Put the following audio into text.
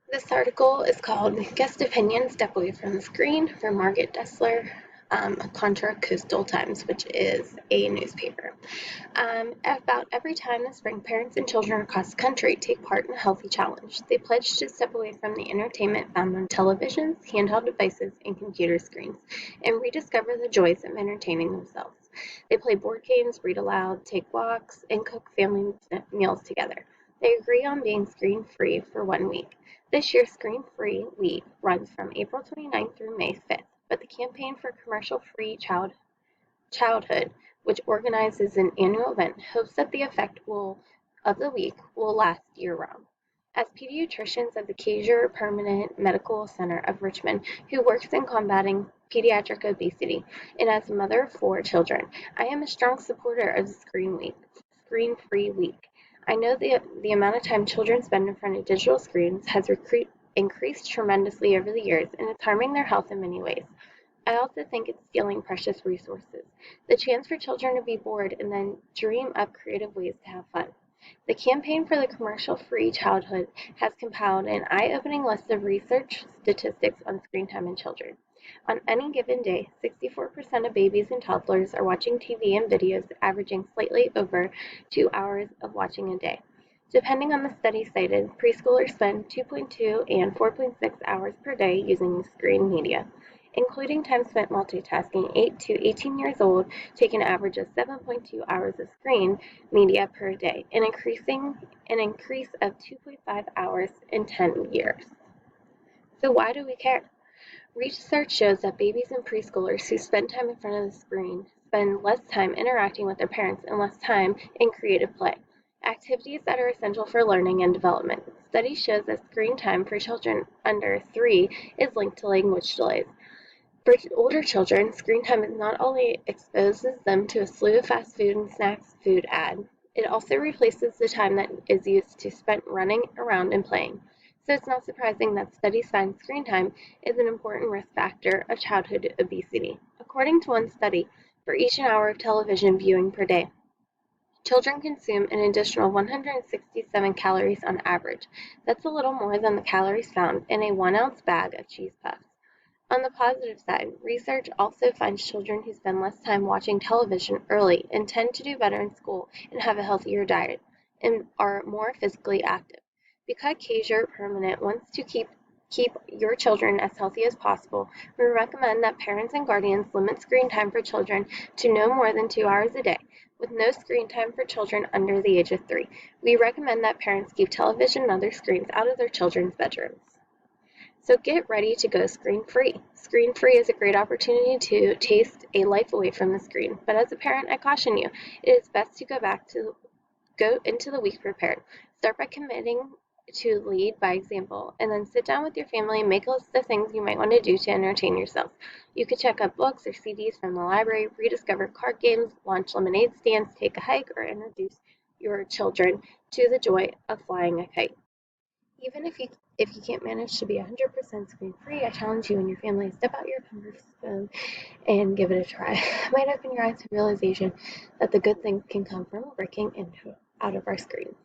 This article is called Guest Opinion Step Away from the Screen from Margaret Dessler, Contra Coastal Times, which is a newspaper. About every time this spring, parents and children across the country take part in a healthy challenge. They pledge to step away from the entertainment found on televisions, handheld devices, and computer screens, and rediscover the joys of entertaining themselves. They play board games, read aloud, take walks, and cook family meals together. They agree on being screen-free for 1 week. This year's Screen-Free Week runs from April 29th through May 5th, but the Campaign for Commercial-Free Childhood, which organizes an annual event, hopes that the effect of the week will last year-round. As pediatricians at the Kaiser Permanente Medical Center of Richmond, who works in combating pediatric obesity, and as a mother of 4 children, I am a strong supporter of the Screen-Free Week. I know the amount of time children spend in front of digital screens has increased tremendously over the years, and it's harming their health in many ways. I also think it's stealing precious resources. The chance for children to be bored and then dream up creative ways to have fun. The Campaign for the Commercial-Free Childhood has compiled an eye-opening list of research statistics on screen time in children. On any given day, 64% of babies and toddlers are watching TV and videos, averaging slightly over 2 hours of watching a day. Depending on the study cited, preschoolers spend 2.2 and 4.6 hours per day using screen media, including time spent multitasking. 8 to 18 years old take an average of 7.2 hours of screen media per day, an increase of 2.5 hours in 10 years. So why do we care? Research shows that babies and preschoolers who spend time in front of the screen spend less time interacting with their parents and less time in creative play, activities that are essential for learning and development. Studies show that screen time for children under 3 is linked to language delays. For older children, screen time not only exposes them to a slew of fast food and snacks food ads, it also replaces the time that is used to spent running around and playing. So it's not surprising that studies find screen time is an important risk factor of childhood obesity. According to one study, for each hour of television viewing per day, children consume an additional 167 calories on average. That's a little more than the calories found in a 1 ounce bag of cheese puffs. On the positive side, research also finds children who spend less time watching television early and tend to do better in school and have a healthier diet and are more physically active. Because Kaiser Permanente wants to keep your children as healthy as possible, we recommend that parents and guardians limit screen time for children to no more than 2 hours a day, with no screen time for children under the age of 3. We recommend that parents keep television and other screens out of their children's bedrooms. So get ready to go screen-free. Screen-free is a great opportunity to taste a life away from the screen. But as a parent, I caution you, it is best to go into the week prepared. Start by committing to lead by example, and then sit down with your family and make a list of things you might want to do to entertain yourself. You could check out books or CDs from the library, rediscover card games, launch lemonade stands, take a hike, or introduce your children to the joy of flying a kite. Even if you can't manage to be 100% screen free, I challenge you and your family to step out your comfort zone and give it a try. It might open your eyes to realization that the good things can come from breaking out of our screens.